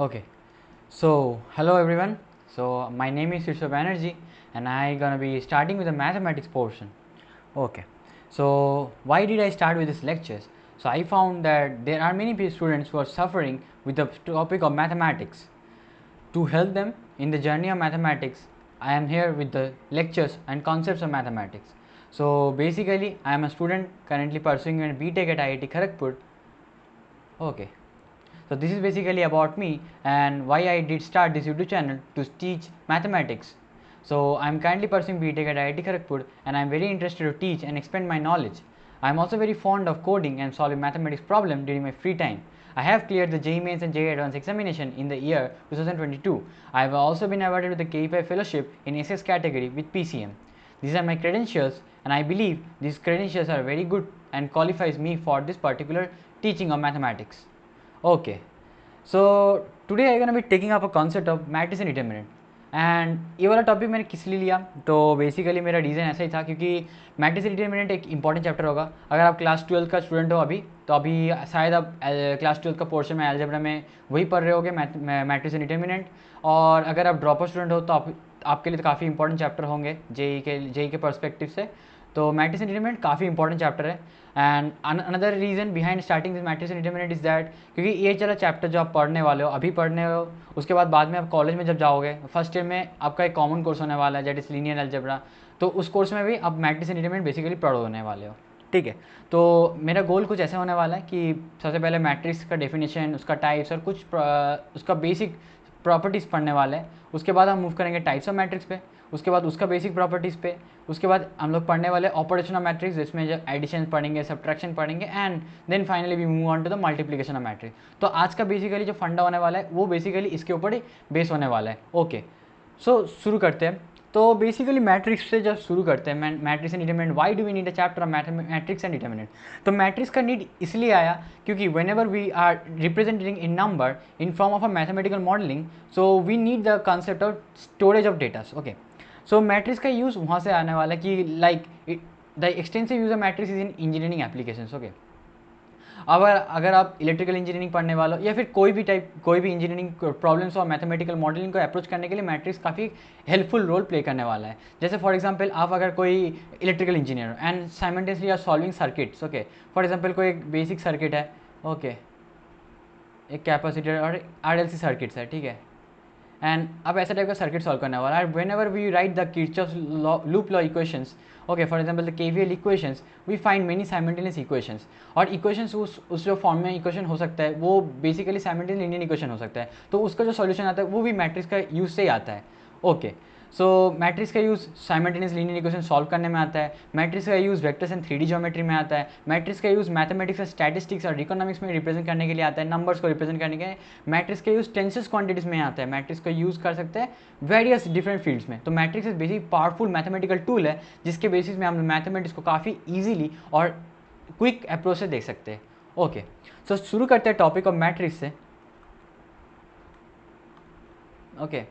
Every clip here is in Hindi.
Okay, so hello everyone. So my name is Yusuf Banerjee and I gonna be starting with the mathematics portion. Okay, so why did I start with these lectures? So I found that there are many students who are suffering with the topic of mathematics. To help them in the journey of mathematics, I am here with the lectures and concepts of mathematics. So basically, I am a student currently pursuing a BTech at IIT Kharagpur. Okay. So this is basically about me and why I did start this YouTube channel to teach mathematics. So I am currently pursuing BTech at IIT Kharagpur and I am very interested to teach and expand my knowledge. I am also very fond of coding and solving mathematics problem during my free time. I have cleared the JEE Mains and JEE Advanced examination in the year 2022. I have also been awarded with the KE5 fellowship in SS category with PCM. These are my credentials and I believe these credentials are very good and qualifies me for this particular teaching of mathematics. Okay, so today I'm gonna be taking up a concept of matrix and determinant and ये वाला टॉपिक मैंने किस लिए लिया तो बेसिकली मेरा रीज़न ऐसा ही था क्योंकि मैट्रिक्स एंड डिटर्मिनेंट एक इंपॉर्टेंट चैप्टर होगा। अगर आप क्लास 12 का स्टूडेंट हो अभी तो अभी शायद आप क्लास 12 का पोर्शन में अलजेब्रा में वही पढ़ रहे होगे मैट्रिक्स एंड डिटर्मिनेंट। और अगर आप ड्रॉपर स्टूडेंट हो तो आपके लिए तो काफ़ी इंपॉर्टेंट चैप्टर होंगे जेई के पर्सपेक्टिव से। तो मैट्रिक्स एंड डिटर्मिनेंट काफ़ी इंपॉर्टेंट चैप्टर है and another reason behind starting this matrix and determinant is that क्योंकि ये चला चैप्टर जो आप पढ़ने वाले हो अभी पढ़ने हो उसके बाद में आप कॉलेज में जब जाओगे फर्स्ट ईयर में आपका एक कॉमन कोर्स होने वाला है दैट इज लीनियर अलजेब्रा। तो उस कोर्स में भी आप मैट्रिक्स एंड डिटर्मिनेंट बेसिकली पढ़ होने वाले हो। ठीक है, तो मेरा गोल कुछ ऐसा होने वाला है कि सबसे पहले मैट्रिक्स का डेफिनेशन उसका टाइप्स और कुछ उसका बेसिक प्रॉपर्टीज़ पढ़ने वाले हैं। उसके बाद हम मूव करेंगे टाइप्स ऑफ मैट्रिक्स पे, उसके बाद उसका बेसिक प्रॉपर्टीज़ पे, उसके बाद हम लोग पढ़ने वाले ऑपरेशन ऑफ मैट्रिक्स जिसमें जो एडिशन पढ़ेंगे सब्ट्रैक्शन पढ़ेंगे and then finally we move on to the multiplication of matrix. तो आज का बेसिकली जो फंडा होने वाला है वो बेसिकली इसके ऊपर ही बेस होने वाला है। ओके, सो शुरू करते हैं। तो बेसिकली मैट्रिक्स से जब शुरू करते हैं matrix and determinant, why do we need a chapter of matrix and determinant. तो मैट्रिक्स का नीड इसलिए आया क्योंकि whenever we are representing in number in form of a mathematical modelling so we need the concept of storage of data. Okay, so matrix का यूज़ वहाँ से आने वाला है कि like the extensive use of matrix is in engineering applications. Okay, अगर आप इलेक्ट्रिकल इंजीनियरिंग पढ़ने वाले हो या फिर कोई भी इंजीनियरिंग प्रॉब्लम्स और मैथमेटिकल मॉडलिंग को अप्रोच करने के लिए मैट्रिक्स काफ़ी हेल्पफुल रोल प्ले करने वाला है। जैसे फॉर एग्जांपल आप अगर कोई इलेक्ट्रिकल इंजीनियर हो and simultaneously are solving circuits. Okay, for example कोई एक बेसिक सर्किट है, ओके, एक कैपेसिटर और आरएलसी सर्किट्स है, ठीक है, एंड अब ऐसा टाइप का सर्किट सॉल्व करने वाला है। Whenever we write the Kirchhoff's loop law equations, okay, for example the KVL equations, we find many simultaneous equations. और इक्वेशंस उस जो फॉर्म में इक्वेशन हो सकता है वो बेसिकली साइमल्टेनियस लीनियर इक्वेशन हो सकता है। तो उसका जो सॉल्यूशन आता है वो भी मैट्रिक्स का यूज से ही आता है। ओके, सो मैट्रिक्स का use simultaneous linear equation solve करने में आता है। मैट्रिक्स का use vectors and 3D geometry में आता है। मैट्रिक्स का यूज़ मैथमेटिक्स एंड स्टैटिस्टिक्स और इकोनॉमिक्स में रिप्रेजेंट करने के लिए आता है, नंबर्स को रिप्रेजेंट करने के लिए। मैट्रिक्स का यूज़ टेंसेस क्वांटिटीज में आता है। मैट्रिक्स का यूज़ कर सकते हैं वेरियस डिफरेंट फील्ड्स में। तो matrix is basic powerful mathematical tool है जिसके बेसिस में हम मैथमेटिक्स को काफ़ी ईजिली और क्विक अप्रोच से देख सकते हैं। ओके, सो शुरू करते हैं टॉपिक ऑफ मैट्रिक्स से। ओके,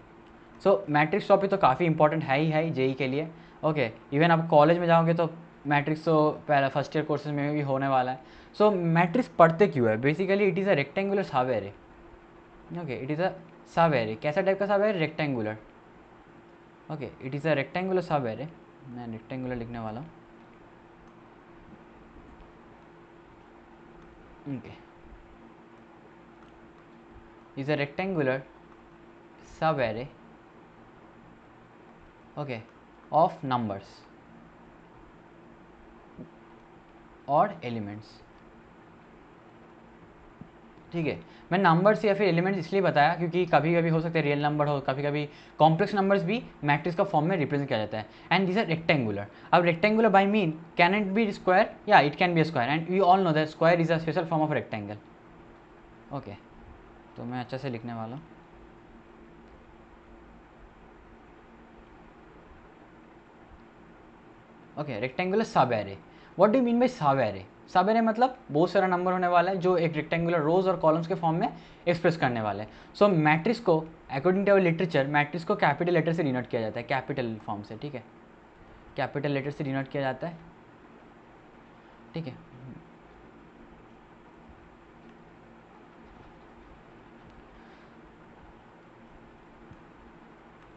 सो मैट्रिक्स टॉपिक तो काफ़ी इंपॉर्टेंट है ही जेई के लिए। ओके, इवन आप कॉलेज में जाओगे तो मैट्रिक्स तो पहला फर्स्ट ईयर कोर्सेज में भी होने वाला है। सो मैट्रिक्स पढ़ते क्यों है? Basically it is a rectangular sub array. Okay, it is a sub array. कैसा टाइप का sub array? Rectangular. Okay, it is a rectangular sub array. मैं रेक्टेंगुलर लिखने वाला हूँ। Okay, is a rectangular sub array, okay, of numbers और एलिमेंट्स। ठीक है, मैं नंबर्स या फिर एलिमेंट्स इसलिए बताया क्योंकि कभी कभी हो सकता है रियल नंबर हो, कभी कभी कॉम्प्लेक्स नंबर्स भी मैट्रिक्स का फॉर्म में रिप्रेजेंट किया जाता है एंड दिस आर रेक्टेंगुलर। अब rectangular by mean can it be square? या it can be square and we all know that square is a special form of rectangle. Okay, तो मैं अच्छे से लिखने वाला हूँ। Okay, rectangular sub array. What do mean by sub array? Sub array मतलब बहुत सारा नंबर होने वाला है जो एक रेक्टेंगुलर रोज और कॉलम्स के फॉर्म में एक्सप्रेस करने वाले हैं। सो मैट्रिक्स को according to our literature matrix को कैपिटल लेटर से डिनोट किया जाता है, कैपिटल फॉर्म से। ठीक है, कैपिटल लेटर से डिनोट किया जाता है। ठीक है,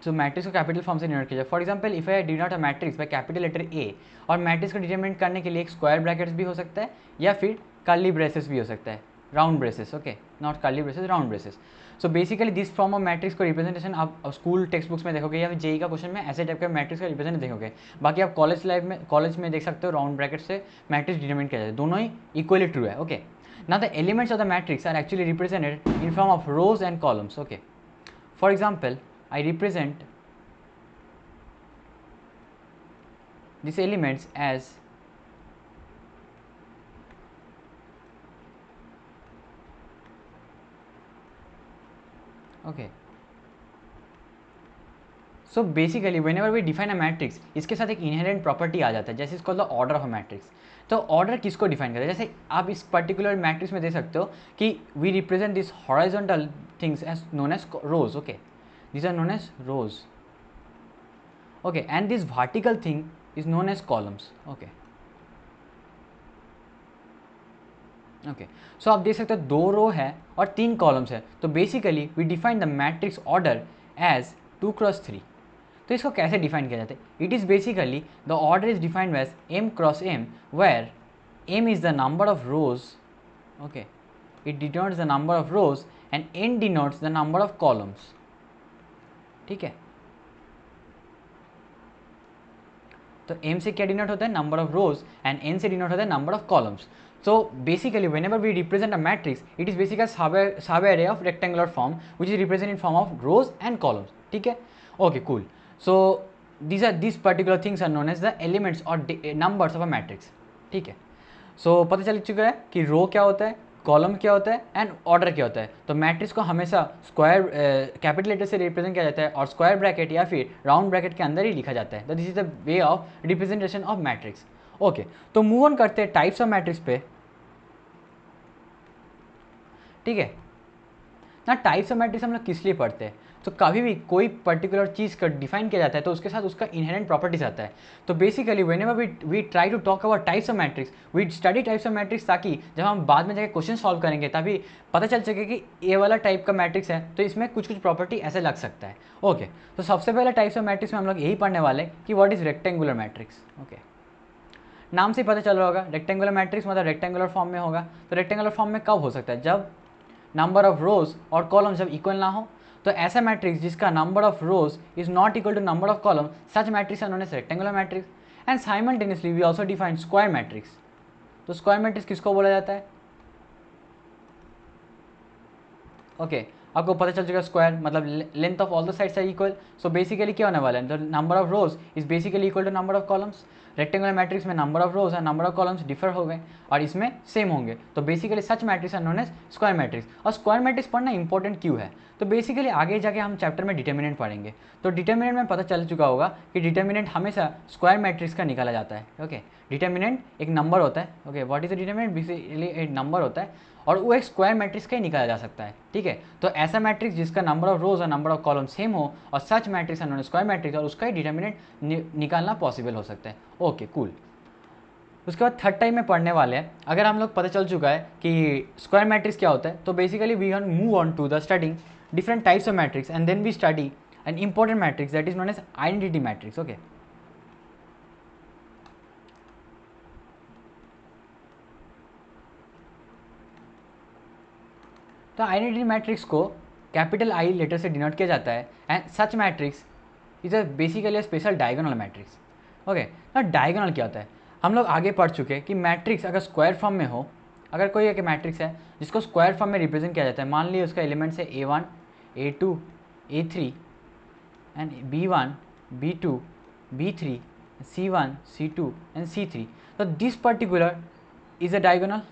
तो मैट्रिक्स को कैपिटल फॉर्म से डिनोट किया जाए। For example if I denote a matrix by capital letter A, और मैट्रिक्स को डिटरमिनेट करने के लिए एक स्क्वायर ब्रैकेट्स भी हो सकता है या फिर कर्ली ब्रेसेस भी हो सकता है, round braces, okay, not curly braces, round braces. So basically this form of matrix को रिप्रेजेंटेशन आप स्कूल टेक्स्ट बुक्स में देखोगे या फिर जेई का क्वेश्चन में ऐसे टाइप का मैट्रिक्स का रिप्रेजेंट देखोगे। बाकी आप कॉलेज लाइफ में, कॉलेज में देख सकते हो राउंड ब्रैकेट से मैट्रिक्स डिटरमिनेट किया जाए, दोनों ही इक्वली ट्रू है, okay. Now the elements of the matrix are actually represented in form of rows and columns, okay. For example I represent these elements as okay, so basically whenever we define a matrix, इसके साथ एक inherent property आ जाता है, जैसे इसको ऑर्डर ऑफ मैट्रिक्स। तो ऑर्डर किसको डिफाइन करता है, जैसे आप इस पर्टिकुलर मैट्रिक्स में देख सकते हो कि we represent this horizontal things as known as rows, okay, these are known as rows, okay, and this vertical thing is known as columns, okay, okay. So आप देख सकते हो 2 रो है और 3 कॉलम्स है, तो basically we define the matrix order as 2x3। तो इसको कैसे डिफाइन किया जाता है, it is basically the order is defined as m cross m, where m is the number of rows, okay, it denotes the number of rows and n denotes the number of columns, ठीक है। तो m से क्या डिनोट होता है, number of rows, and n से डिनोट होता है number of columns. So basically whenever we represent a matrix, it is basically a sub-array of rectangular form which is represented in form of rows and columns, ठीक है, okay, cool। So these particular things are known as the elements or numbers of a matrix, ठीक है। so पता चल चुका है कि रो क्या होता है, कॉलम क्या होता है एंड ऑर्डर क्या होता है। तो मैट्रिक्स को हमेशा स्क्वायर कैपिटल लेटर से रिप्रेजेंट किया जाता है और स्क्वायर ब्रैकेट या फिर राउंड ब्रैकेट के अंदर ही लिखा जाता है। तो this is the way of representation of matrix, okay. तो मूव ऑन करते हैं टाइप्स ऑफ मैट्रिक्स पे, ठीक है ना। टाइप्स ऑफ मैट्रिक्स हम लोग किस लिए पढ़ते हैं, तो कभी भी कोई पर्टिकुलर चीज़ का डिफाइन किया जाता है तो उसके साथ उसका इनहेरेंट प्रॉपर्टीज आता है। तो basically whenever we try to talk about types of matrix, we study types of matrix, ताकि जब हम बाद में जाकर क्वेश्चन सॉल्व करेंगे तभी पता चल सके कि ये वाला टाइप का मैट्रिक्स है तो इसमें कुछ कुछ प्रॉपर्टी ऐसे लग सकता है, ओके। तो सबसे पहले टाइप्स ऑफ मैट्रिक्स में हम लोग यही पढ़ने वाले कि what is rectangular matrix, okay. नाम से पता चल रहा होगा रेक्टेंगुलर मैट्रिक्स मतलब रेक्टेंगुलर फॉर्म में होगा। तो रेक्टेंगुलर फॉर्म में कब हो सकता है, जब नंबर ऑफ रोज और कॉलम जब इक्वल ना हो। तो ऐसा मैट्रिक्स जिसका number of rows is not equal to number of column, such matrix are known as rectangular matrix. And simultaneously we also define square matrix. तो स्क्वायर मैट्रिक्स किसको बोला जाता है, ओके, आपको पता चल चुका स्क्वायर मतलब length of all the sides are equal. So basically क्या होने वाला है, the number of rows is basically equal to number of columns. Rectangular matrix में नंबर ऑफ रोज और नंबर ऑफ कॉलम्स डिफर हो गए और इसमें सेम होंगे। तो basically such matrix are known as square matrix. और स्क्वायर मैट्रिक्स पढ़ना इंपॉर्टेंट क्यों है, तो बेसिकली आगे जाके हम चैप्टर में डिटर्मिनेंट पढ़ेंगे। तो डिटर्मिनेंट में पता चल चुका होगा कि डिटर्मिनेंट हमेशा स्क्वायर मैट्रिक्स का निकाला जाता है, ओके। डिटर्मिनेंट एक नंबर होता है, okay, what is the determinant, basically एक नंबर होता है और वो एक स्क्वायर मैट्रिक्स का ही निकाला जा सकता है, ठीक है। तो ऐसा मैट्रिक्स जिसका नंबर ऑफ रोज और नंबर ऑफ कॉलम सेम हो और सच मैट्रिक्स नॉन स्क्वायर मैट्रिक्स और उसका ही डिटर्मिनेंट निकालना पॉसिबल हो सकता है, ओके, कूल। उसके बाद थर्ड टाइम में पढ़ने वाले हैं। अगर हम लोग पता चल चुका है कि स्क्वायर मैट्रिक्स क्या होता है, तो basically we can move on to the studying different types of matrix and then we study an important matrix that is known as identity matrix, okay. तो आइडेंटिटी मैट्रिक्स को कैपिटल आई लेटर से डिनोट किया जाता है and such matrix is a basically a special diagonal matrix, okay. ना डायगोनल क्या होता है, हम लोग आगे पढ़ चुके हैं कि मैट्रिक्स अगर स्क्वायर फॉर्म में हो, अगर कोई एक मैट्रिक्स है जिसको स्क्वायर फॉर्म में रिप्रेजेंट किया जाता है, मान लीजिए उसका एलिमेंट्स है A1 A2 A3 and B1 B2 B3 C1 C2 and C3। तो this particular is a diagonal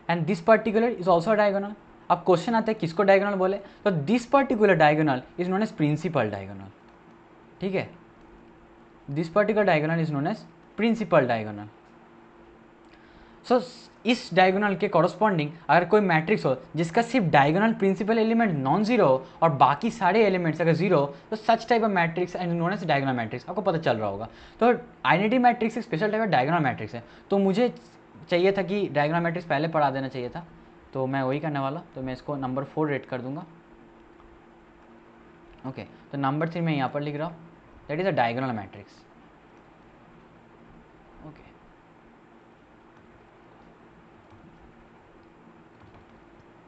and this particular is also diagonal. अब क्वेश्चन आता है किसको डायगोनल बोले, तो this particular diagonal is known as principal diagonal, ठीक है। This particular diagonal is known as principal diagonal. So इस डायगोनल के कॉरस्पॉन्डिंग अगर कोई मैट्रिक्स हो जिसका सिर्फ diagonal principal element non zero हो और बाकी सारे एलिमेंट्स अगर जीरो हो, तो such type of matrix and known as diagonal matrix. आपको पता चल रहा होगा। तो आइडेंटिटी मैट्रिक्स एक special type of diagonal matrix है। तो मुझे चाहिए था कि डायगोनल मैट्रिक्स पहले पढ़ा देना चाहिए था, तो मैं वही करने वाला। तो मैं इसको नंबर 4 रेट कर दूंगा। ओके, तो नंबर 3 मैं यहाँ पर लिख रहा हूँ, that is a diagonal matrix. Okay,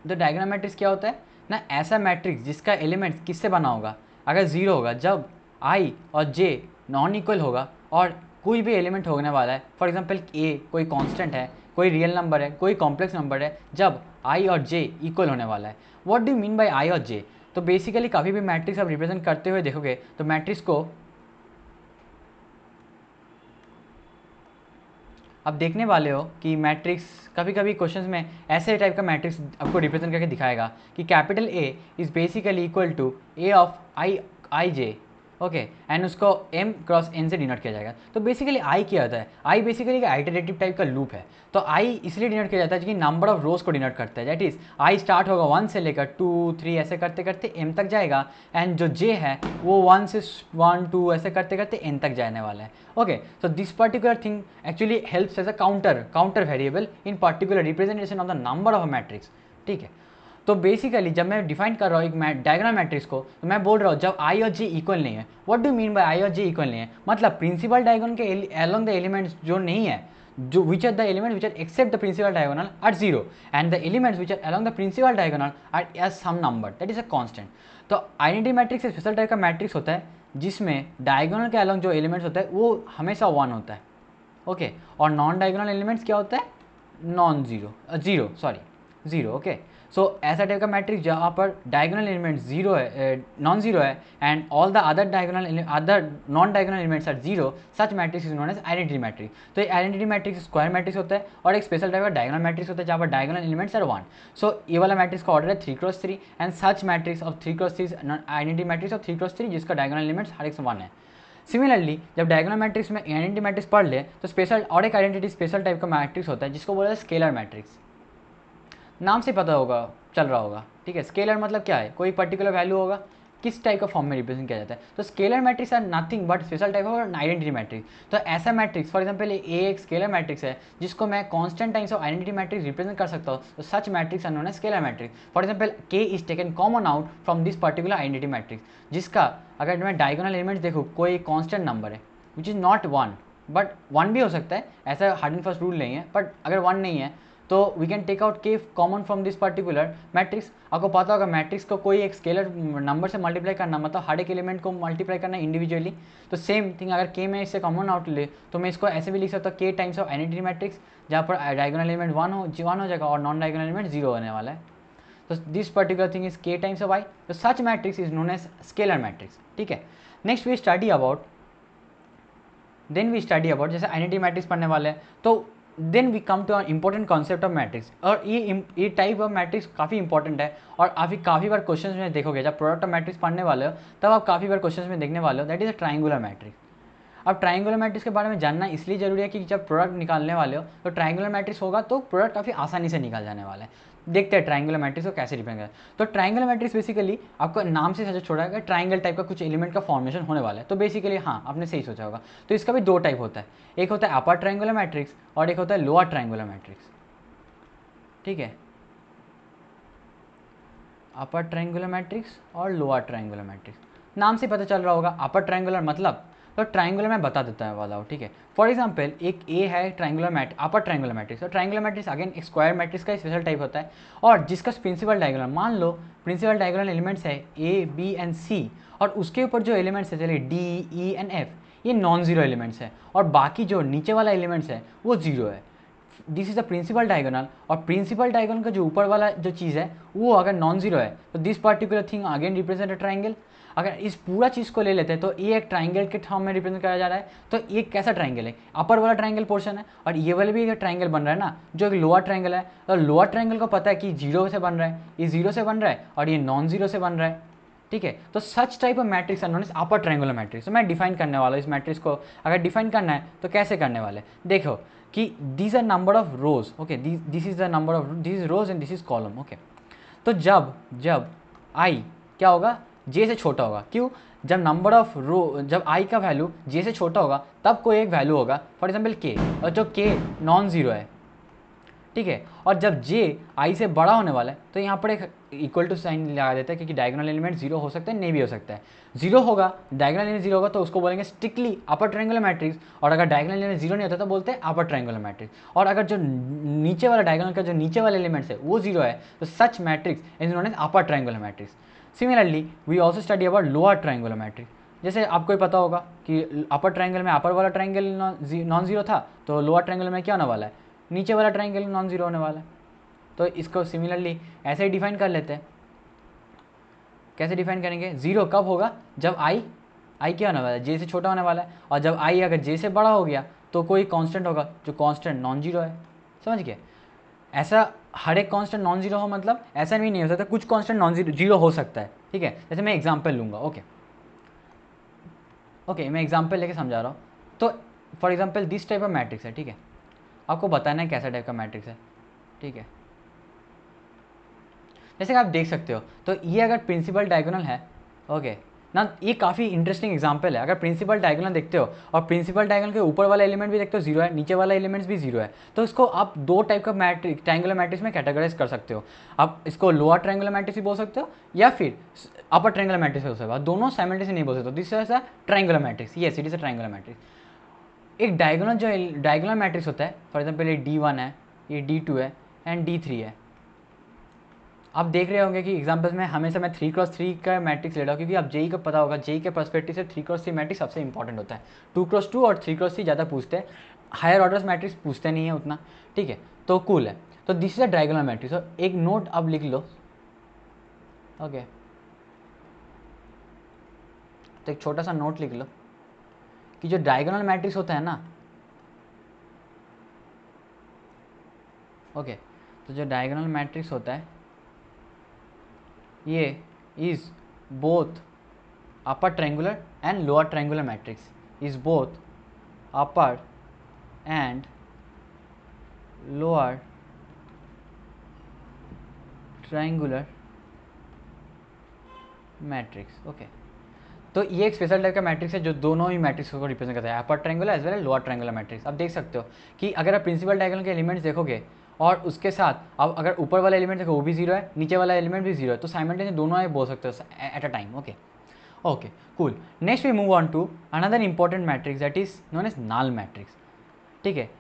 तो डायगोनल मैट्रिक्स क्या होता है ना, ऐसा मैट्रिक्स जिसका एलिमेंट्स किससे बना होगा, अगर जीरो होगा, जब आई और जे नॉन इक्वल होगा और कोई भी एलिमेंट होने वाला है, फॉर एग्जांपल ए कोई कांस्टेंट है, कोई रियल नंबर है, कोई कॉम्प्लेक्स नंबर है, जब आई और जे इक्वल होने वाला है। What do mean by i और जे? तो बेसिकली कभी भी मैट्रिक्स आप रिप्रेजेंट करते हुए देखोगे तो मैट्रिक्स को आप देखने वाले हो कि मैट्रिक्स कभी कभी क्वेश्चंस में ऐसे टाइप का मैट्रिक्स आपको रिप्रेजेंट करके दिखाएगा कि capital A is basically equal to a of i j, okay, and उसको m क्रॉस n से डिनोट किया जाएगा। तो बेसिकली आई क्या होता है, आई बेसिकली एक आइटरेटिव टाइप का लूप है। तो आई इसलिए डिनोट किया जाता है कि नंबर ऑफ रोज को डिनोट करता है, दैट इज आई स्टार्ट होगा 1 से लेकर 2 3 ऐसे करते करते m तक जाएगा, एंड जो j है वो 1 से 1 2 ऐसे करते करते n तक जाने वाला है। Okay, so this particular thing actually helps as a counter variable in particular representation of the number of a matrix. ठीक है, तो बेसिकली जब मैं डिफाइन कर रहा हूँ एक डायगोनल मैट्रिक्स को, तो मैं बोल रहा हूँ जब आई और जे इक्वल नहीं है। What do mean by i और जे इक्वल नहीं है, मतलब प्रिंसिपल डायगोनल के अलोंग द एलिमेंट्स जो नहीं है, जो which are the element which are except the principal diagonal are zero, and the elements which are along the principal diagonal are as some number that is a constant. तो आइडेंटिटी मैट्रिक्स एक स्पेशल टाइप का मैट्रिक्स होता है जिसमें डायगोनल के अलोंग जो एलिमेंट्स होता है वो हमेशा 1 होता है। ओके, और नॉन डायगोनल एलिमेंट्स क्या होता है, non zero, zero. Okay, so ऐसा टाइप का मैट्रिक्स जहाँ पर डायगोनल एलिमेंट जीरो है, नॉन जीरो है, and all the other non diagonal elements are zero, such matrix is known as identity matrix. तो ये आइडेंटिटी मैट्रिक्स स्क्वायर मैट्रिक्स होता है और एक स्पेशल टाइप का डायगोनल मैट्रिक्स होता है जहाँ पर डायगोनल एलिमेंट्स आर 1। सो ये वाला मैट्रिक्स का ऑर्डर है 3x3, and such matrix of 3x3 identity matrix of 3x3 जिसका डायगोनल एलिमेंट्स हर एक से 1 है। सिमिलरली जब डायगोनल मैट्रिक्स में आइडेंटिटी मैट्रिक्स पढ़ ले तो स्पेशल और एक आइडेंटिटी स्पेशल टाइप का मैट्रिक्स होता है जिसको बोला है स्केलर मैट्रिक्स। नाम से पता होगा, चल रहा होगा, ठीक है। स्केलर मतलब क्या है, कोई पर्टिकुलर वैल्यू होगा, किस टाइप का फॉर्म में रिप्रेजेंट किया जाता है। तो scalar matrix are nothing but special type of identity matrix. तो ऐसा मैट्रिक्स फॉर एग्जांपल ए एक स्केलर मैट्रिक्स है जिसको मैं constant times of identity matrix represent कर सकता हूँ, तो such matrix are known as scalar matrix. For example k is taken common out from this particular identity matrix, जिसका अगर मैं डायगोनल एलिमेंट्स देखूँ कोई कांस्टेंट नंबर है विच इज़ नॉट 1, बट 1 भी हो सकता है, ऐसा हार्ड एंड फर्स्ट रूल नहीं है, बट अगर 1 नहीं है तो वी कैन टेक आउट के common from this particular matrix. आपको पता होगा मैट्रिक्स को कोई एक स्केलर नंबर से मल्टीप्लाई करना मतलब हर एक एलिमेंट को मल्टीप्लाई करना इंडिविजुअली। तो सेम थिंग अगर के में इससे कॉमन आउट ले तो मैं इसको ऐसे भी लिख सकता हूँ के टाइम्स ऑफ आइडेंटिटी मैट्रिक्स, जहाँ पर डायगोनल एलिमेंट 1 हो जाएगा और नॉन डायगोनल एलिमेंट 0 होने वाला है। तो this particular thing is k times of I, तो such matrix is known as scalar matrix. ठीक है, नेक्स्ट वी स्टडी अबाउट जैसे आइडेंटिटी मैट्रिक्स पढ़ने वाले हैं, तो then we come to important concept of matrix. और ये टाइप ऑफ मैट्रिक्स काफ़ी इंपॉर्टेंट है और काफ़ी बार क्वेश्चंस में देखोगे, जब प्रोडक्ट ऑफ मैट्रिक्स पढ़ने वाले हो तब आप काफ़ी बार क्वेश्चंस में देखने वाले हो, that is a triangular matrix. अब ट्रायंगुलर मैट्रिक्स के बारे में जानना इसलिए जरूरी है कि जब प्रोडक्ट निकालने वाले हो तो ट्रायंगुलर मैट्रिक्स होगा तो प्रोडक्ट काफ़ी आसानी से निकाल जाने वाला है। देखते हैं ट्रायंगुलर मैट्रिक्स को कैसे डिफाइन करें। तो ट्रायंगुलर मैट्रिक्स बेसिकली आपको नाम से सजेस्ट छोड़ा है, ट्रायंगल टाइप का कुछ एलिमेंट का फॉर्मेशन होने वाला है। तो बेसिकली हाँ, आपने सही सोचा होगा। तो इसका भी 2 टाइप होता है, एक होता है अपर ट्रायंगुलर मैट्रिक्स और एक होता है लोअर ट्रायंगुलर मैट्रिक्स। ठीक है, अपर ट्रायंगुलर मैट्रिक्स और लोअर ट्रायंगुलर मैट्रिक्स नाम से पता चल रहा होगा। अपर ट्रायंगुलर मतलब तो ट्रायंगुलर मैं बता देता है वाला हूँ, ठीक है। फॉर एग्जांपल एक ए है ट्रायंगुलर अपर ट्रायंगुलर मैट्रिक्स, तो ट्रायंगुलर मैट्रिक्स अगेन एक स्क्वायर मैट्रिक्स का स्पेशल टाइप होता है और जिसका प्रिंसिपल डायगोनल, मान लो प्रिंसिपल डायगोनल एलिमेंट्स है ए बी एंड सी और उसके ऊपर जो एलिमेंट्स है चलिए डी ई एंड एफ, ये नॉन जीरो एलिमेंट्स है और बाकी जो नीचे वाला एलिमेंट्स है वो जीरो है। This is the principal diagonal और प्रिंसिपल डायगोनल का जो ऊपर वाला जो चीज़ है वो अगर नॉन जीरो है तो this particular thing again represent a triangle. अगर इस पूरा चीज़ को ले लेते हैं तो ये एक ट्रायंगल के फॉर्म में रिप्रेजेंट करा जा रहा है। तो ये कैसा ट्रायंगल है, अपर वाला ट्रायंगल पोर्शन है और ये वाला भी एक ट्रायंगल बन रहा है ना, जो एक लोअर ट्रायंगल है। तो लोअर ट्रायंगल को पता है कि जीरो से बन रहा है, ये जीरो से बन रहा है और ये नॉन जीरो से बन रहा है। ठीक है, तो such type of matrix are known as upper triangular matrix. तो मैं डिफाइन करने वाला हूँ इस मैट्रिक्स को। अगर डिफाइन करना है तो कैसे करने वाले, देखो कि this are number of rows, okay, this is the number of, this is rows and this is column, okay. तो जब आई क्या होगा, जे से छोटा होगा, क्यों, जब नंबर ऑफ जब आई का वैल्यू जे से छोटा होगा तब कोई एक वैल्यू होगा, फॉर एग्जाम्पल के, और जो के नॉन जीरो है, ठीक है। और जब जे आई से बड़ा होने वाला है तो यहाँ पर एक इक्वल टू साइन लगा देता है, क्योंकि डायगोनल एलिमेंट जीरो हो सकता है, नहीं भी हो सकता है। जीरो होगा, डायगोनल एलिमेंट जीरो होगा तो उसको बोलेंगे स्ट्रिक्टली अपर ट्रायंगुलर मैट्रिक्स, और अगर डायगोनल एलिमेंट जीरो नहीं होता तो बोलते हैं अपर ट्रायंगुलर मैट्रिक्स। और अगर जो नीचे वाला डायगोनल का जो नीचे वाला एलिमेंट्स है वो जीरो है तो such matrix is known as upper triangular matrix. Similarly we also study about lower triangular matrix. जैसे आपको ही पता होगा कि अपर ट्रायंगल में अपर वाला ट्रायंगल नॉन जीरो था, तो लोअर ट्रायंगल में क्या होने वाला है, नीचे वाला ट्रायंगल नॉन जीरो होने वाला है। तो इसको सिमिलरली ऐसे ही डिफाइन कर लेते हैं। कैसे डिफाइन करेंगे, जीरो कब होगा, जब आई क्या होने वाला है, जे से छोटा होने वाला है, और जब आई अगर जे से बड़ा हो गया तो कोई कांस्टेंट होगा जो कांस्टेंट नॉन जीरो है। समझ गए। ऐसा हर एक कांस्टेंट नॉन जीरो हो मतलब ऐसा भी नहीं हो सकता, कुछ कांस्टेंट नॉन जीरो हो सकता है। ठीक है, जैसे मैं एग्जांपल लूँगा। ओके, मैं एग्जांपल लेके समझा रहा हूँ। तो for example this type of matrix है। ठीक है, आपको बताना है कैसा टाइप का मैट्रिक्स है। ठीक है, जैसे कि आप देख सकते हो, तो ये अगर प्रिंसिपल डायगोनल है, ओके ना, ये काफ़ी इंटरेस्टिंग एग्जांपल है। अगर प्रिंसिपल डायगोनल देखते हो और प्रिंसिपल डायगोनल के ऊपर वाला एलिमेंट भी देखते हो जीरो है, नीचे वाला एलिमेंट्स भी जीरो है, तो इसको आप दो टाइप का मैट्रिक्स ट्रायंगुलर मैट्रिक्स में कैटेगराइज कर सकते हो। आप इसको लोअर ट्रायंगुलर मैट्रिक्स भी बोल सकते हो या फिर अपर ट्रायंगुलर मैट्रिक्स हो सकता है। दोनों साइमल्टेनियसली नहीं बोल सकते। This is a triangular matrix, yes it is a triangular matrix. एक डायगोनल जो डायगोनल मैट्रिक्स होता है, फॉर एग्जाम्पल ये D1 है, ये D2 है एंड D3 है। आप देख रहे होंगे कि एग्जाम्पल्स में हमेशा मैं 3x3 का मैट्रिक्स ले रहा हूँ, क्योंकि आप जेई का पता होगा, जेई के पर्सपेक्टिव से 3x3 मैट्रिक्स सबसे इंपॉर्टेंट होता है। 2x2 और 3x3 ज़्यादा पूछते हैं, हायर ऑर्डर्स मैट्रिक्स पूछते नहीं है उतना। ठीक है, तो कूल है। तो this is a diagonal matrix. और एक नोट अब लिख लो। ओके, तो एक छोटा सा नोट लिख लो कि जो डायगोनल मैट्रिक्स होता है ना, ओके, तो जो डायगोनल मैट्रिक्स होता है ये is both upper triangular and lower triangular matrix, is both upper and lower triangular matrix. Okay, तो ये एक स्पेशल टाइप का मैट्रिक्स है जो दोनों ही मैट्रिक्स को रिप्रेजेंट करता है, upper triangular as well as lower triangular matrix. अब देख सकते हो कि अगर आप प्रिंसिपल डायगोनल के एलिमेंट्स देखोगे और उसके साथ अब अगर ऊपर वाला एलिमेंट देखो वो भी जीरो है, नीचे वाला एलिमेंट भी जीरो है, तो साइमल्टेनियसली दोनों आप बोल सकते हो at a time. Okay cool. Next we move on to another important matrix that is known as null matrix. ठीक है,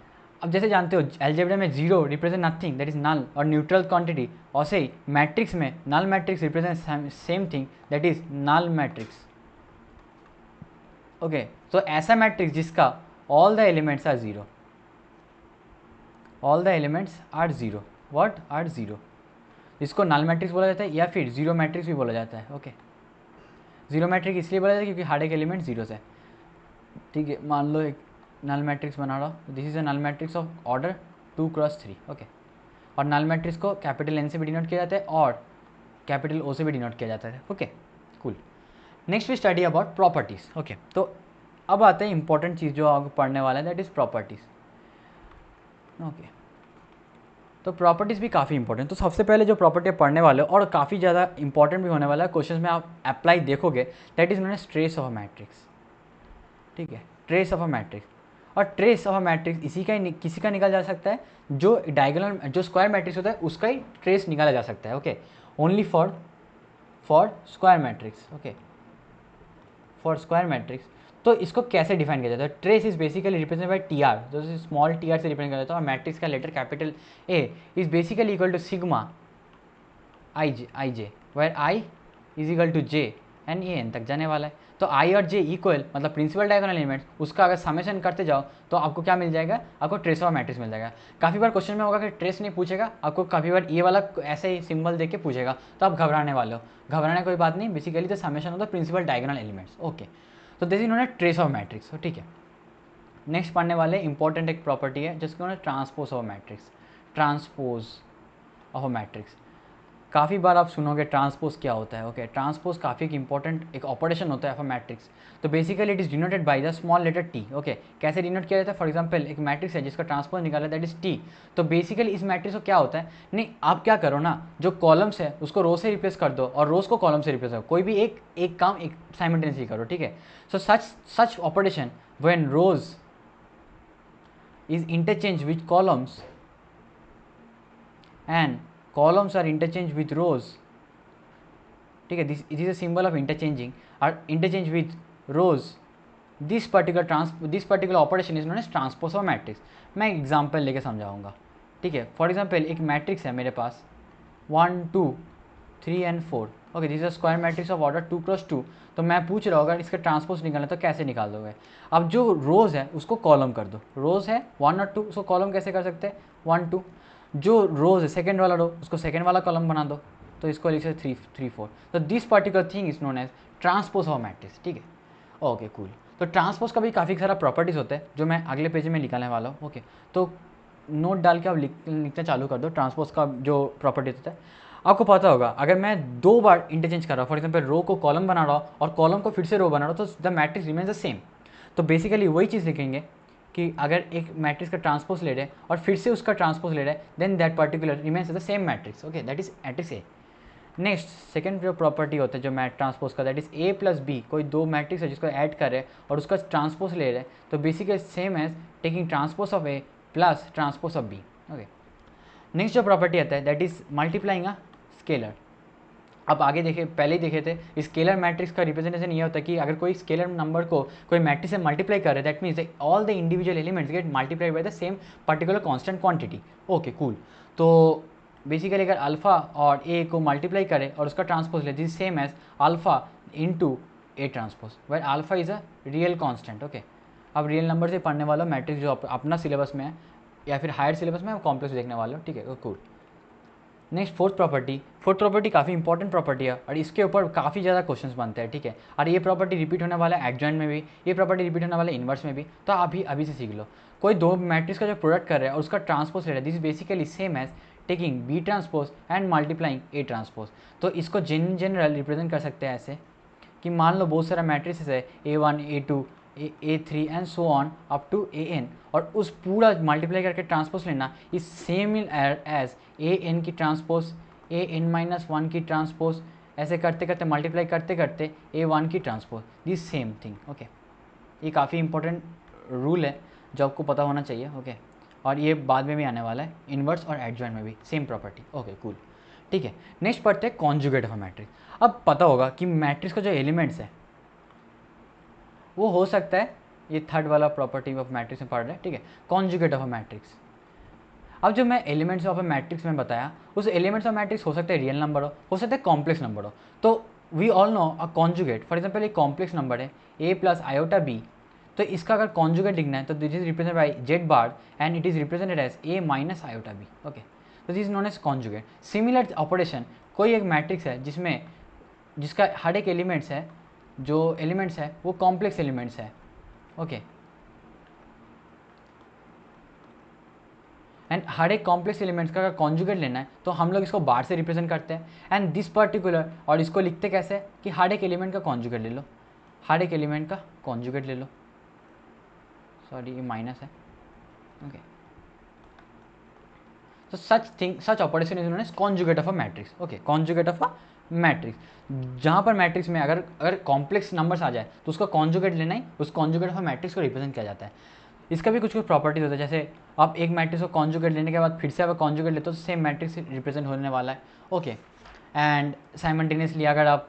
अब जैसे जानते हो अलजेब्रा में zero represent nothing that is null और न्यूट्रल क्वांटिटी, और से ही मैट्रिक्स में null matrix represent same thing that is null matrix. Okay, तो ऐसा मैट्रिक्स जिसका all the elements are zero, all the elements are zero, what are zero, इसको नल मैट्रिक्स बोला जाता है या फिर जीरो मैट्रिक्स भी बोला जाता है। ओके, जीरो मैट्रिक्स इसलिए बोला जाता है क्योंकि हर एक एलिमेंट जीरो है। ठीक है, मान लो एक नल मैट्रिक्स बना रहा हूँ, this is a null matrix of order 2x3। Okay, और नल मैट्रिक्स को कैपिटल N से भी डिनोट किया जाता है और कैपिटल O से भी डिनोट किया जाता है। Okay cool. Next we study about properties. Okay, तो अब आते हैं इंपॉर्टेंट चीज़ जो आपको पढ़ने वाला है, दैट इज प्रॉपर्टीज। ओके, तो प्रॉपर्टीज़ भी काफ़ी इंपॉर्टेंट। तो सबसे पहले जो प्रॉपर्टी पढ़ने वाले हो और काफ़ी ज़्यादा इंपॉर्टेंट भी होने वाला है, क्वेश्चन में आप अप्लाई देखोगे, that is known as trace of a matrix. ठीक है, ट्रेस ऑफ अ मैट्रिक्स। और ट्रेस ऑफ अ मैट्रिक्स इसी का किसी का निकाला जा सकता है, जो डायगोनल जो स्क्वायर मैट्रिक्स होता है उसका ही ट्रेस निकाला जा सकता है। Okay, only for square matrix. Okay, for square matrix. तो इसको कैसे डिफाइन किया जाता है, trace is basically represent by T R, जो स्मॉल टी आर से रिप्रेजेंट किया जाता है, और मैट्रिक्स का letter capital A is basically equal to sigma I J where I is equal to J and ये एन तक जाने वाला है। तो आई और जे इक्वल मतलब प्रिंसिपल डायगोनल एलिमेंट्स, उसका अगर समेशन करते जाओ तो आपको क्या मिल जाएगा, आपको ट्रेस ऑफ मैट्रिक्स मिल जाएगा। काफ़ी बार क्वेश्चन में होगा कि ट्रेस नहीं पूछेगा आपको, काफ़ी बार ये वाला ऐसे ही सिंबल देके पूछेगा, तो आप घबराने वाले हो। घबराने कोई बात नहीं, basically the summation of the principal diagonal elements. Okay, तो this is known as trace of matrix. ठीक है, नेक्स्ट पढ़ने वाले इंपॉर्टेंट एक प्रॉपर्टी है जिसको known as transpose of matrix. Transpose of matrix, काफ़ी बार आप सुनोगे ट्रांसपोज क्या होता है। ओके, ट्रांसपोज काफ़ी एक इंपॉर्टेंट एक ऑपरेशन होता है फॉर मैट्रिक्स। तो basically it is denoted by the small letter T. Okay, कैसे डिनोट किया जाता है, फॉर एग्जांपल एक मैट्रिक्स है जिसका ट्रांसपोज निकाला दैट इज टी। तो बेसिकली इस मैट्रिक्स को क्या होता है, नहीं आप क्या करो ना, जो कॉलम्स है उसको रो से रिप्लेस कर दो और रोज को कॉलम से रिप्लेस करो, कोई भी एक काम एक साइमल्टेनियसली करो। ठीक है, so such operation when rows is interchange with columns and columns are interchange with rows, ठीक है, this it is a symbol of interchanging और interchange with rows, this particular operation is known as transpose of matrix. मैं एग्जाम्पल लेके समझाऊंगा, ठीक है। फॉर एग्जाम्पल एक मैट्रिक्स है मेरे पास 1 2 3 and 4, okay, this is a square matrix of order 2 cross 2। तो मैं पूछ रहा हूँ अगर इसका ट्रांसपोज निकालना तो कैसे निकाल दोगे। अब जो रोज़ है उसको कॉलम कर दो, रोज़ है 1 और 2, उसको कॉलम कैसे कर सकते हैं 1 2। जो रोज़ है सेकेंड वाला रो उसको सेकेंड वाला कॉलम बना दो, तो इसको लिख सकते 3 4। तो this particular thing is known as transpose of matrix, ठीक है। Okay cool. तो ट्रांसपोज का भी काफ़ी सारा प्रॉपर्टीज़ होते हैं जो मैं अगले पेज में निकालने वाला हूँ, ओके। तो नोट डाल के आप लिखना चालू कर दो ट्रांसपोज का जो प्रॉपर्टीज होता है। आपको पता होगा अगर मैं 2 बार इंटरचेंज कर रहा हूँ, फॉर एग्जाम्पल रो को कॉलम बना रहा हूँ और कॉलम को फिर से रो बना रहा हूँ, तो the matrix remains the same. तो बेसिकली वही चीज़ लिखेंगे कि अगर एक मैट्रिक्स का ट्रांसपोज ले रहे हैं और फिर से उसका ट्रांसपोज ले रहे हैं, then that particular remains the same matrix, okay, that is matrix A. Next second जो प्रॉपर्टी होता है जो मैट ट्रांसपोज का, that is A plus B, कोई 2 मैट्रिक्स है जिसको ऐड कर रहे हैं और उसका ट्रांसपोज ले रहे हैं, तो basically same as taking transpose of A plus transpose of B, okay. Next जो प्रॉपर्टी आता है that is multiplying a scalar. अब आगे देखे, पहले ही देखे थे, स्केलर मैट्रिक्स का रिप्रेजेंटेशन ये होता है कि अगर कोई स्केलर नंबर को कोई मैट्रिक्स से मल्टीप्लाई कर रहे हैं, that means all the individual elements get multiplied by the same particular constant quantity, okay cool. तो बेसिकली अगर अल्फा और ए को मल्टीप्लाई करे और उसका ट्रांसपोज ले, this same as alpha into A transpose, where alpha is a real constant, okay. अब रियल नंबर से पढ़ने वाला मैट्रिक्स जो अपना सिलेबस में है या फिर हायर सिलेबस में कॉम्प्लेक्स देखने वाला हूँ, ठीक है, कूल। नेक्स्ट फोर्थ प्रॉपर्टी काफ़ी इंपॉर्टेंट प्रॉपर्टी है और इसके ऊपर काफ़ी ज़्यादा क्वेश्चंस बनते हैं, ठीक है। और ये प्रॉपर्टी रिपीट होने वाला है एडजॉइंट में भी, ये प्रॉपर्टी रिपीट होने वाला है इन्वर्स में भी, तो अभी से सीख लो। कोई 2 मैट्रिक्स का जो प्रोडक्ट कर रहा है और उसका ट्रांसपोज ले रहा है, this basically same as taking B transpose and multiplying A transpose. तो इसको जनरल रिप्रेजेंट कर सकते हैं ऐसे कि मान लो बहुत सारा मैट्रिक्स है A1 A2 A3 and so on up to AN, और उस पूरा मल्टीप्लाई करके ट्रांसपोज लेना इज सेम एज AN की ट्रांसपोज AN-1 की ट्रांसपोज, ऐसे करते करते मल्टीप्लाई करते करते A1 की transpose, this same thing, okay. ये काफ़ी इंपॉर्टेंट रूल है जो आपको पता होना चाहिए, ओके। और ये बाद में भी आने वाला है, इन्वर्स और एडजॉइंट में भी सेम प्रॉपर्टी, ओके कूल, ठीक है। नेक्स्ट पढ़ते हैं कॉन्जुगेट ऑफ मैट्रिक्स। अब पता होगा कि मैट्रिक्स का जो एलिमेंट्स है वो हो सकता है, ये थर्ड वाला प्रॉपर्टी ऑफ मैट्रिक्स में पढ़ रहे हैं, ठीक है, कॉन्जुगेट ऑफ अ मैट्रिक्स। अब जो मैं एलिमेंट्स ऑफ अ मैट्रिक्स में बताया, उस एलिमेंट्स ऑफ मैट्रिक्स हो सकता है रियल नंबर हो सकता है कॉम्प्लेक्स नंबर हो। तो we all know a conjugate, for example एक कॉम्प्लेक्स नंबर है a प्लस आयोटा b, तो इसका अगर कॉन्जुगेट लिखना है तो this is represented by z bar and it is represented as a minus iota b, okay. तो this is known as conjugate. Similar operation, कोई एक मैट्रिक्स है जिसका हर एक एलिमेंट्स है, जो एलिमेंट्स है वो कॉम्प्लेक्स एलिमेंट्स है, ओके। एंड हर एक कॉम्प्लेक्स एलिमेंट्स का अगर कॉन्जुगेट लेना है तो हम लोग इसको बार से रिप्रेजेंट करते हैं, एंड दिस पर्टिकुलर, और इसको लिखते कैसे कि हर एक एलिमेंट का कॉन्जुगेट ले लो, हर एक एलिमेंट का कॉन्जुगेट ले लो, सॉरी ये माइनस है, ओके। तो such operation is known as conjugate of a matrix, okay, conjugate of a matrix. जहाँ पर मैट्रिक्स में अगर कॉम्प्लेक्स नंबर्स आ जाए तो उसका कॉन्जुगेट लेना ही उस कॉन्जुगेट ऑफ अ मैट्रिक्स को रिप्रेजेंट किया जाता है। इसका भी कुछ प्रॉपर्टीज होता है, जैसे आप एक मैट्रिक्स को कॉन्जुगेट लेने के बाद फिर से आप कॉन्जुगेट लेते हो तो सेम मैट्रिक्स रिप्रेजेंट होने वाला है, ओके। एंड साइमल्टेनियसली अगर आप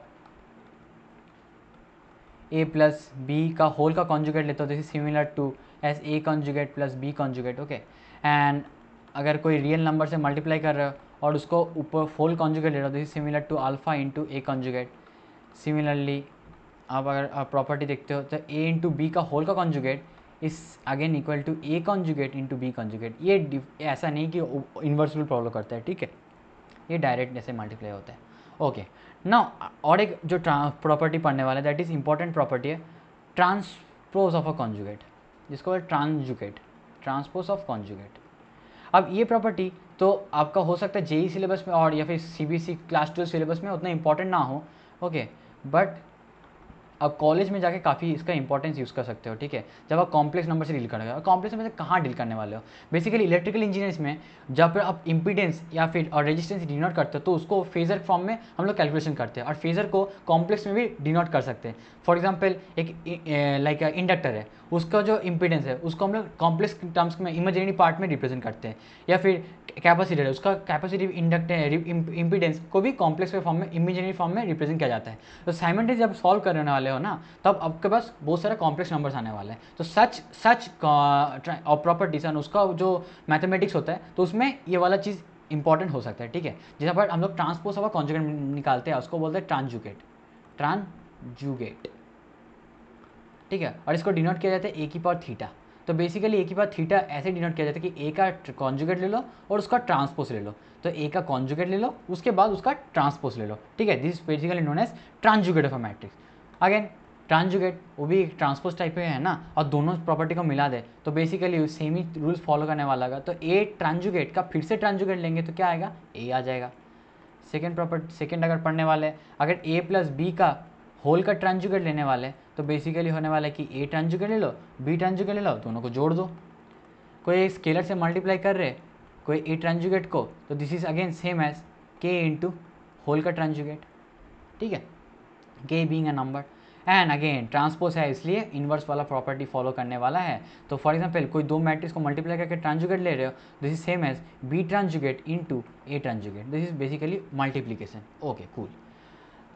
a प्लस बी का होल का कॉन्जुगेट लेते हो, this is similar to as a conjugate plus b conjugate, okay. And अगर कोई रियल नंबर से मल्टीप्लाई कर रहे हो और उसको ऊपर होल कॉन्जुगेट ले रहे हो, this is similar to alpha into A conjugate. Similarly आप अगर आप प्रॉपर्टी देखते हो तो a इंटू बी का होल का conjugate is again equal to a conjugate into B conjugate. ये ऐसा नहीं कि इन्वर्स रूल फॉलो करता है, ठीक है, ये डायरेक्ट जैसे मल्टीप्लाई होता है, ओके। नाउ और एक जो प्रॉपर्टी पढ़ने वाला है दैट इज इंपॉर्टेंट प्रॉपर्टी है ट्रांसपोज ऑफ अ कॉन्जुगेट, जिसको ट्रांसजुगेट, ट्रांसपोज ऑफ कॉन्जुगेट। अब ये प्रॉपर्टी तो आपका हो सकता है जेई सिलेबस में और या फिर सीबीएसई क्लास 12 सिलेबस में उतना इंपॉर्टेंट ना हो, ओके, बट अब कॉलेज में जाके काफ़ी इसका इंपॉर्टेंस यूज़ कर सकते हो, ठीक है, जब आप कॉम्प्लेक्स नंबर से डील करोगे। और कॉम्प्लेक्स नंबर से कहाँ डील करने वाले हो, बेसिकली इलेक्ट्रिकल इंजीनियर्स में जब आप इंपीडेंस या फिर और रेजिस्टेंस डिनोट करते हो तो उसको फेजर फॉर्म में हम लोग कैलकुलेशन करते हैं और फेजर को कॉम्प्लेक्स में भी डिनोट कर सकते हैं। फॉर एग्जाम्पल एक लाइक इंडक्टर है, उसका जो इम्पीडेंस है उसको हम लोग कॉम्प्लेक्स टर्म्स में इमेजिनरी पार्ट में रिप्रेजेंट करते हैं, या फिर कैपेसिटर है उसका कैपेसिटिव इम्पीडेंस को भी कॉम्प्लेक्स फॉर्म में इमेजिनरी फॉर्म में रिप्रेजेंट किया जाता है। तो साइमल्टेनियस जब सॉल्व करने वाले हो ना तब आपके पास बहुत सारे कॉम्प्लेक्स नंबर्स आने वाले हैं। तो सच प्रॉपर्टीज एंड उसका जो मैथमेटिक्स होता है तो उसमें ये वाला चीज़ इंपॉर्टेंट हो सकता है, ठीक है। जहाँ पर हम लोग ट्रांसपोज और कॉन्जुगेट निकालते हैं उसको बोलते हैं ट्रांजुगेट, ठीक है। और इसको डिनोट किया जाता है ए की पावर थीटा। तो बेसिकली ए की पावर थीटा ऐसे डिनोट किया जाता है कि ए का कॉन्जुगेट ले लो और उसका ट्रांसपोज ले लो। तो ए का कॉन्जुगेट ले लो उसके बाद उसका ट्रांसपोज ले लो, ठीक है। This is basically known as transjugate of a matrix. Again transjugate वो भी एक ट्रांसपोज टाइप है ना, और दोनों प्रॉपर्टी को मिला दे तो बेसिकली सेम ही रूल्स फॉलो करने वाला होगा। तो ए ट्रांजुगेट का फिर से ट्रांजुगेट लेंगे तो क्या आएगा, ए आ जाएगा। सेकेंड अगर पढ़ने वाले अगर ए प्लस बी का होल का ट्रांजुगेट लेने वाले तो बेसिकली होने वाला है कि ए ट्रांजुगेट ले लो बी ट्रांजुगेट ले लो, दोनों को जोड़ दो। कोई स्केलर से मल्टीप्लाई कर रहे कोई ए ट्रांजुगेट को, तो this is again same as K into whole का ट्रांजुगेट, ठीक है, K being a number. And again transpose है इसलिए इन्वर्स वाला प्रॉपर्टी फॉलो करने वाला है। तो फॉर एग्जांपल कोई दो मैट्रिक्स को मल्टीप्लाई करके ट्रांजुगेट ले रहे हो, this is same as B transjugate into A transjugate, this is basically multiplication. Okay cool.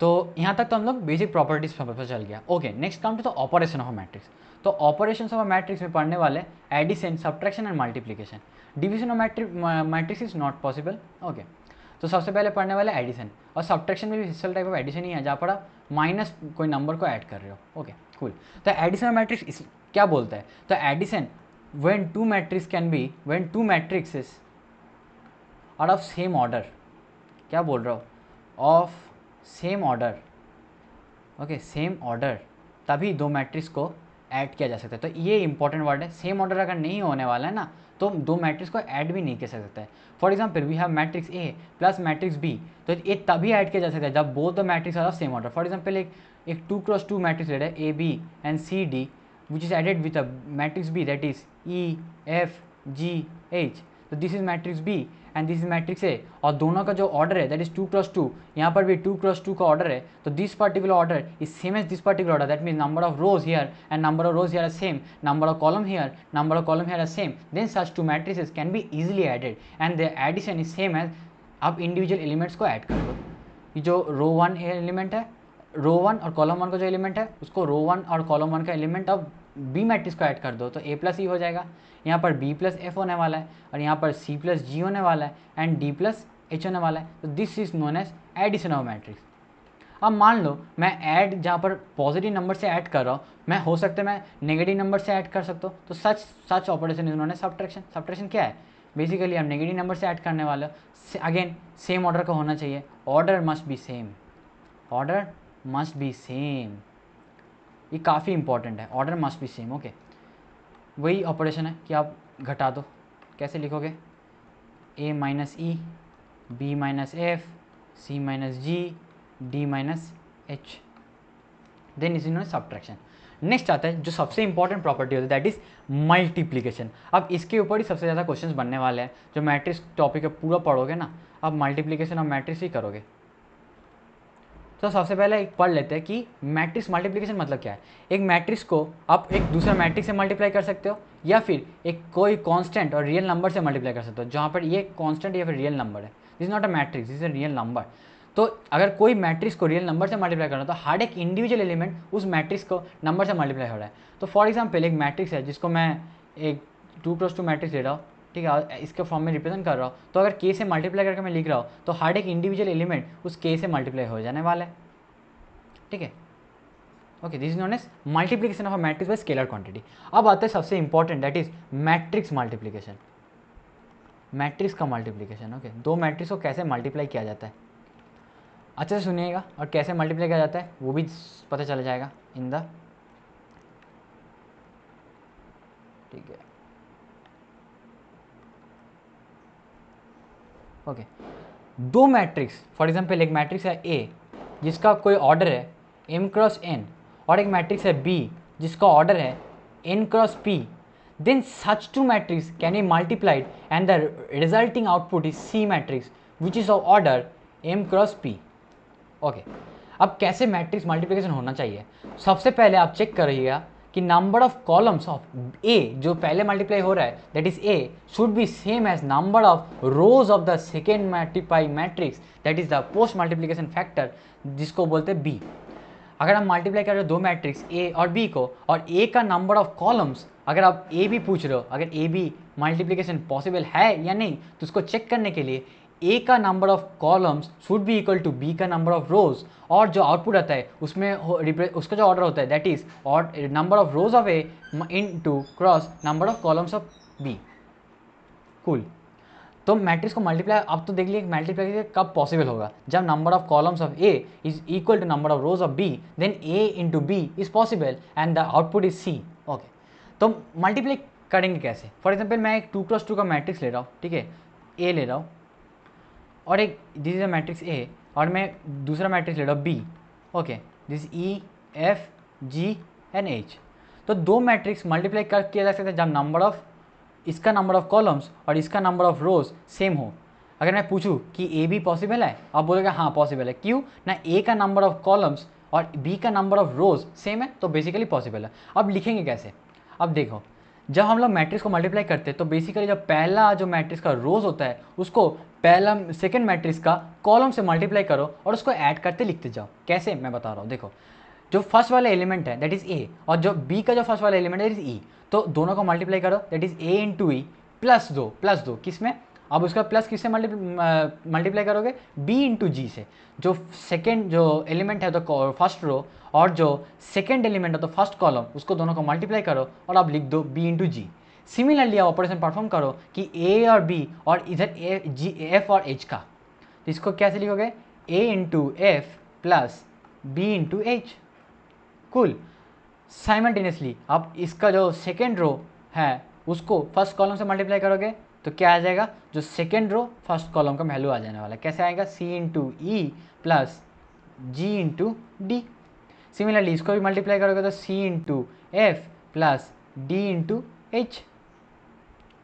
तो यहाँ तक तो हम लोग बेसिक प्रॉपर्टीज पता चल गया। Okay next come to the operation of a matrix. तो ऑपरेशन ऑफ अ मैट्रिक्स में पढ़ने वाले addition, subtraction and multiplication. Division of matrix is not possible. Okay तो सबसे पहले पढ़ने वाले एडिशन, और सब्ट्रैक्शन में भी सिस्टल टाइप ऑफ एडिशन ही है जहाँ पर आप माइनस कोई नंबर को ऐड कर रहे हो। Okay cool. तो एडिशन ऑफ मैट्रिक्स क्या बोलता है, तो addition when two matrices are of same order, क्या बोल रहा हो, of same order, okay same order, तभी दो मैट्रिक्स को ऐड किया जा सकता है। तो ये इंपॉर्टेंट वर्ड है। सेम ऑर्डर अगर नहीं होने वाला है ना तो दो मैट्रिक्स को ऐड भी नहीं किया जा सकता है। For example we have matrix A plus matrix B, तो ये तभी ऐड किया जा सकता है जब both the matrix are of same order. For example एक 2x2 मैट्रिक्स ले रहा है A B and C D which is added with a matrix B that is E F G H. तो this is matrix B and this is matrix A, और दोनों का जो ऑर्डर है दैट इज 2x2, यहाँ पर भी 2x2 का ऑर्डर है। तो this particular order is same as this particular order, that means number of rows here and number of rows here are same, number of column here are same, then such two matrices can be easily added and the addition is same as आप इंडिविजुअल एलिमेंट्स को ऐड कर दो। ये जो रो 1 एलिमेंट है, रो 1 और कॉलम 1 का जो एलिमेंट है उसको रो 1 और कॉलम 1 का एलिमेंट अब बी मैट्रिक्स को ऐड कर दो तो ए प्लस ई हो जाएगा। यहाँ पर बी प्लस एफ होने वाला है और यहाँ पर सी प्लस जी होने वाला है एंड डी प्लस एच होने वाला है। तो this is known as addition of matrix. अब मान लो मैं ऐड जहाँ पर पॉजिटिव नंबर से ऐड कर रहा हूँ, मैं हो सकता है मैं नेगेटिव नंबर से ऐड कर सकता हूँ, तो such operation is known as subtraction. Subtraction क्या है, बेसिकली हम नेगेटिव नंबर से ऐड करने वाले हो, अगेन सेम ऑर्डर का होना चाहिए, order must be same, order must be same, ये काफ़ी इंपॉर्टेंट है, order must be same. Okay वही ऑपरेशन है कि आप घटा दो, कैसे लिखोगे, A minus E B minus F C minus G D minus H, then is in subtraction. Next आता है जो सबसे इंपॉर्टेंट प्रॉपर्टी होती है दैट इज मल्टीप्लिकेशन। अब इसके ऊपर ही सबसे ज़्यादा क्वेश्चंस बनने वाले हैं, जो मैट्रिक्स टॉपिक है पूरा पढ़ोगे ना, अब मल्टीप्लिकेशन और मैट्रिक्स ही करोगे। तो सबसे पहले एक पढ़ लेते हैं कि मैट्रिक्स मल्टीप्लिकेशन मतलब क्या है। एक मैट्रिक्स को आप एक दूसरा मैट्रिक्स से मल्टीप्लाई कर सकते हो या फिर एक कोई कांस्टेंट और रियल नंबर से मल्टीप्लाई कर सकते हो, जहाँ पर ये कांस्टेंट या फिर रियल नंबर है। This is not a matrix, this is a real number. तो अगर कोई मैट्रिक्स को रियल नंबर से मल्टीप्लाई करना तो हर एक इंडिविजुअल एलिमेंट उस मैट्रिक्स को नंबर से मल्टीप्लाई हो रहा है। तो फॉर एग्जाम्पल एक मैट्रिक्स है जिसको मैं एक 2x2 मैट्रिक्स ले रहा हूँ, ठीक है, इसके फॉर्म में रिप्रेजेंट कर रहा हूँ, तो अगर के से मल्टीप्लाई करके मैं लिख रहा हूँ तो हर एक इंडिविजुअल एलिमेंट उस के से मल्टीप्लाई हो जाने वाला है, ठीक है। Okay this is known as multiplication of a matrix by scalar quantity. अब आता है सबसे important that is matrix multiplication, matrix का मल्टीप्लिकेशन। ओके दो मैट्रिक्स को कैसे मल्टीप्लाई किया जाता है अच्छे से सुनिएगा, और कैसे मल्टीप्लाई किया जाता है वो भी पता चल जाएगा इन द, ठीक है। ओके दो मैट्रिक्स, फॉर एग्जांपल एक मैट्रिक्स है ए जिसका कोई ऑर्डर है m क्रॉस n, और एक मैट्रिक्स है b जिसका ऑर्डर है n cross p, then such two matrix can be multiplied and the resulting output is C matrix which is of order m cross p. Okay अब कैसे मैट्रिक्स मल्टीप्लिकेशन होना चाहिए, सबसे पहले आप चेक करिएगा कि number of columns of A जो पहले मल्टीप्लाई हो रहा है that is A should be same as number of rows of the second multiply matrix that is the post multiplication factor जिसको बोलते हैं बी। अगर हम मल्टीप्लाई कर रहे हो दो मैट्रिक्स ए और बी को और ए का नंबर ऑफ कॉलम्स अगर आप ए बी पूछ रहे हो, अगर ए बी मल्टीप्लिकेशन पॉसिबल है या नहीं तो उसको चेक करने के लिए ए का number of columns should be equal to B का नंबर ऑफ रोज और जो आउटपुट आता है उसमें उसका जो ऑर्डर होता है that is number of rows of A into cross number of columns of B. Cool. तो मैट्रिक्स को मल्टीप्लाई अब तो देख लिए मल्टीप्लाई कब पॉसिबल होगा, जब number of columns of A is equal to number of rows of B then A into B is possible and the output is C. Okay, तो मल्टीप्लाई करेंगे कैसे? फॉर एग्जाम्पल मैं एक 2x2 का मैट्रिक्स ले रहा हूँ, ठीक है, ए ले रहा हूँ और एक this is a matrix A और मैं दूसरा मैट्रिक्स ले रहा हूँ B. Okay, this E F G and H. तो दो मैट्रिक्स मल्टीप्लाई किया जा सकता है जब नंबर ऑफ इसका नंबर ऑफ कॉलम्स और इसका नंबर ऑफ रोज सेम हो। अगर मैं पूछूं कि ए बी पॉसिबल है, आप बोलोगे हाँ पॉसिबल है। क्यों ना? ए का नंबर ऑफ कॉलम्स और बी का नंबर ऑफ रोज सेम है तो बेसिकली पॉसिबल है। अब लिखेंगे कैसे? अब देखो, जब हम लोग मैट्रिक्स को मल्टीप्लाई करते हैं तो बेसिकली जब पहला जो मैट्रिक्स का रोज होता है उसको पहला सेकेंड मैट्रिक्स का कॉलम से मल्टीप्लाई करो और उसको ऐड करते लिखते जाओ। कैसे मैं बता रहा हूँ, देखो जो फर्स्ट वाला एलिमेंट है दैट इज ए और जो बी का जो फर्स्ट वाला एलिमेंट है दैट इज ई, तो दोनों को मल्टीप्लाई करो that is A into E plus दो किस में? अब उसका प्लस किससे मल्टीप्लाई करोगे? बी इंटू जी से। जो सेकेंड जो एलिमेंट है तो फर्स्ट रो और जो सेकेंड एलिमेंट है तो फर्स्ट कॉलम, उसको दोनों को मल्टीप्लाई करो और आप लिख दो बी इंटू जी। सिमिलरली आप ऑपरेशन परफॉर्म करो कि ए और बी और इधर ए जी एफ और एच का, तो इसको कैसे लिखोगे? A into F plus B into H. Cool. Simultaneously आप इसका जो सेकेंड रो है उसको फर्स्ट कॉलम से मल्टीप्लाई करोगे तो क्या आ जाएगा? जो सेकेंड रो फर्स्ट कॉलम का वैल्यू आ जाने वाला है। कैसे आएगा? C into E plus G into D. Similarly इसको भी मल्टीप्लाई करोगे तो C into F plus D into H.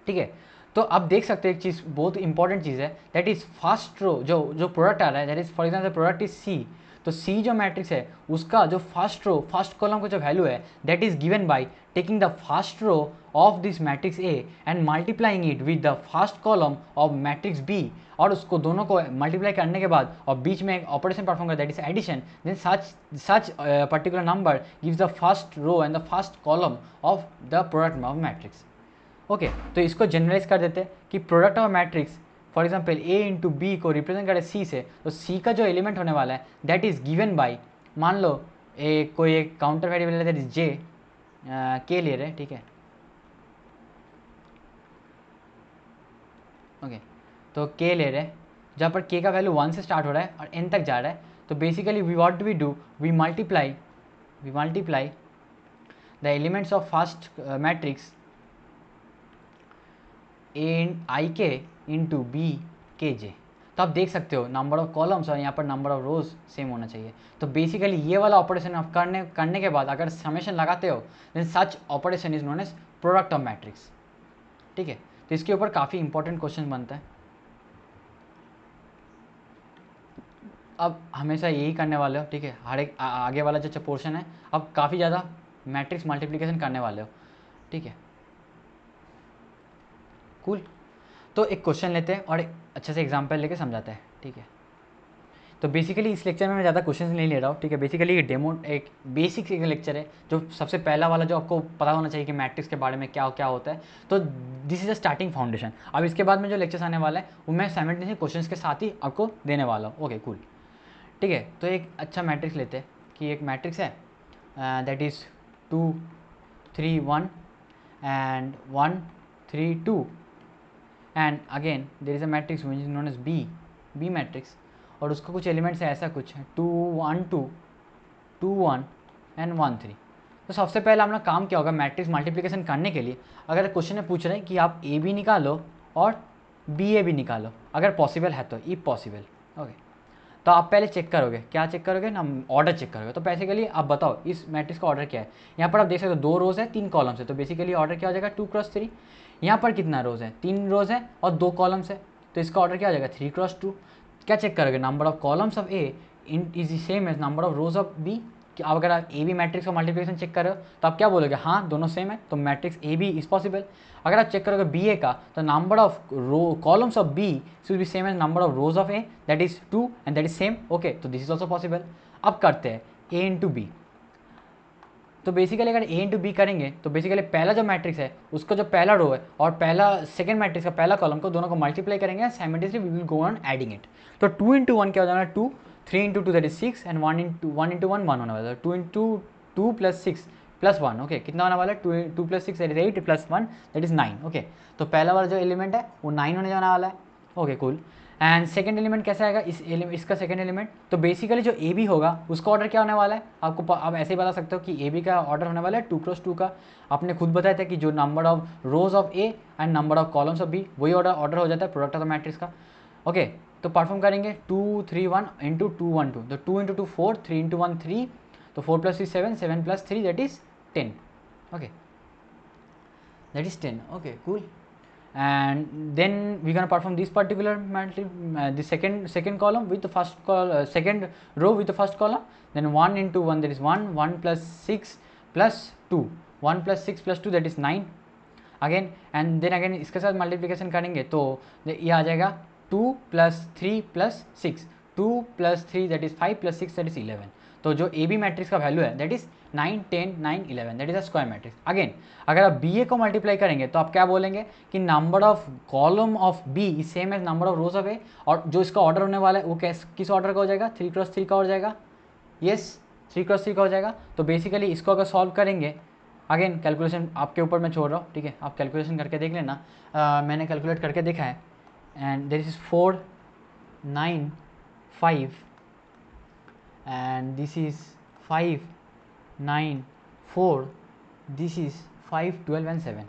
ठीक है, तो आप देख सकते हैं एक चीज़ बहुत इंपॉर्टेंट चीज़ है दैट इज फर्स्ट रो जो प्रोडक्ट आ रहा है that is for example product is C, तो सी जो मैट्रिक्स है उसका जो फर्स्ट रो फर्स्ट कॉलम का जो वैल्यू है that is given by taking the first row of this matrix A and multiplying it with the first column of matrix B और उसको दोनों को मल्टीप्लाई करने के बाद और बीच में एक ऑपरेशन परफॉर्म कर that is addition, then such particular number gives the first row and the first column of the product of matrix. Okay, तो इसको जनरलाइज कर देते हैं कि product of matrix for example A into B को रिप्रेजेंट करें सी से, तो सी का जो एलिमेंट होने वाला है दैट इज गिवन बाय, मान लो कोई एक काउंटर वेरिएबल है दैट इज जे के ले रहे, ठीक है। ओके, तो के ले रहे जहाँ पर के का वैल्यू 1 से स्टार्ट हो रहा है और n तक जा रहा है, तो basically we what do we multiply the elements of first matrix A I k into B के जे। तो आप देख सकते हो नंबर ऑफ कॉलम्स और यहाँ पर नंबर ऑफ रोज सेम होना चाहिए। तो बेसिकली ये वाला ऑपरेशन आप करने के बाद अगर समेशन लगाते हो then such operation is known as product of matrix. ठीक है, तो इसके ऊपर काफ़ी इंपॉर्टेंट क्वेश्चन बनता है। अब हमेशा यही करने वाले हो, ठीक है, हर एक आगे वाला जो पोर्शन है अब काफ़ी ज़्यादा मैट्रिक्स मल्टीप्लिकेशन करने वाले हो, ठीक है। कूल। तो एक क्वेश्चन लेते हैं और एक अच्छे से एग्जांपल लेके समझाते हैं, ठीक है। तो बेसिकली इस लेक्चर में मैं ज़्यादा क्वेश्चन नहीं ले रहा हूँ, ठीक है। बेसिकली ये डेमो एक बेसिक एक लेक्चर है जो सबसे पहला वाला जो आपको पता होना चाहिए कि मैट्रिक्स के बारे में क्या क्या होता है। तो this is a starting foundation. अब इसके बाद में जो लेक्चर्स आने वाला है वो मैं साइमल्टेनियसली क्वेश्चन के साथ ही आपको देने वाला हूँ। ओके कूल, ठीक है। तो एक अच्छा मैट्रिक्स लेते हैं कि एक मैट्रिक्स है that is 2 3 1 and 1 3 2 and again there is a matrix which is known as B matrix और उसका कुछ एलिमेंट्स है ऐसा कुछ है 2 1 2 2 1 एंड 1 3। तो सबसे पहले हम लोग काम क्या होगा मैट्रिक्स मल्टीप्लिकेशन करने के लिए, अगर क्वेश्चन में पूछ रहे हैं कि आप ए बी निकालो और बी ए भी निकालो अगर पॉसिबल है तो, इफ पॉसिबल। ओके, तो आप पहले चेक करोगे, क्या चेक करोगे ना, ऑर्डर चेक करोगे। तो बेसिकली आप बताओ इस मैट्रिक्स का ऑर्डर क्या है। यहाँ पर आप देख सकते हो 2 रोज है 3 कॉलम्स है, तो बेसिकली ऑर्डर क्या हो जाएगा 2 क्रॉस 3। यहाँ पर कितना रोज है 3 रोज है और 2 कॉलम्स है, तो इसका ऑर्डर क्या हो जाएगा 3 क्रॉस 2। क्या चेक करोगे number of columns of A is same as number of rows of B, कि अब अगर आप ए बी मैट्रिक्स का मल्टीप्लिकेशन चेक कर रहे हो तो आप क्या बोलोगे, हाँ दोनों सेम है, तो matrix A B is possible. अगर आप चेक करोगे बी ए का, तो number of row columns of B should be same as number of rows of A, that is 2 and that is same. Okay, तो दिस इज ऑल्सो पॉसिबल। अब करते हैं ए इंटू बी। तो बेसिकली अगर ए इंटू बी करेंगे तो बेसिकली पहला जो मैट्रिक्स है उसका जो पहला रो है और पहला सेकंड मैट्रिक्स का पहला कॉलम को दोनों को मल्टीप्लाई करेंगे, simultaneously we will go on adding it. तो 2 इंटू 1 क्या हो जाना है 2, 3 into 2 that is 6 and 1 into 1 1 होने वाला है। 2 इंटू 2 प्लस 6 प्लस 1, ओके कितना होने वाला है 2 plus 6 that is 8 plus 1 that is 9। Okay, तो पहला वाला जो एलिमेंट है वो 9 होने जाने वाला है। Okay cool. And second element कैसा आएगा, इसका सेकंड एलिमेंट, तो बेसिकली जो ए बी होगा उसका ऑर्डर क्या होने वाला है, आपको आप ऐसे ही बता सकते हो कि ए बी का ऑर्डर होने वाला है 2 क्रॉस 2 का। आपने खुद बताया था कि जो number of rows of A and number of columns of B वही ऑर्डर हो जाता है प्रोडक्ट ऑफ द मैट्रिक्स का। ओके, तो परफॉर्म करेंगे 2 3 1 इंटू 2 1 2, तो 2 इंटू 2 4, 3 इंटू 1 3, तो 4 plus 3 7, 7 plus 3 that is 10। Okay, that is 10. Okay, cool. And then we're gonna perform this particular the second column with the second row with the first column. Then 1 into 1 that is 1, 1 plus 6 plus 2, 1 plus 6 plus 2 that is 9 again, and then again इसके साथ मल्टीप्लिकेशन करेंगे तो ये आ जाएगा 2 plus 3 plus 6, 2 plus 3 that is 5 plus 6 that is 11। तो जो ए बी मैट्रिक्स का वैल्यू है that is 9 10 9 11, that is a square matrix. Again अगर आप बी ए को मल्टीप्लाई करेंगे तो आप क्या बोलेंगे कि number of column of B is same as number of rows of A, और जो इसका ऑर्डर होने वाला है वो किस ऑर्डर का हो जाएगा, 3 क्रॉस 3 का हो जाएगा। यस, 3 क्रॉस 3 का हो जाएगा। तो बेसिकली इसको अगर सॉल्व करेंगे, अगेन कैलकुलेशन आपके ऊपर मैं छोड़ रहा हूँ, ठीक है, आप कैलकुलेशन करके देख लेना। मैंने कैलकुलेट करके देखा है and there is 4 9 5 and this is 5 9 4, this is 5 12 and 7,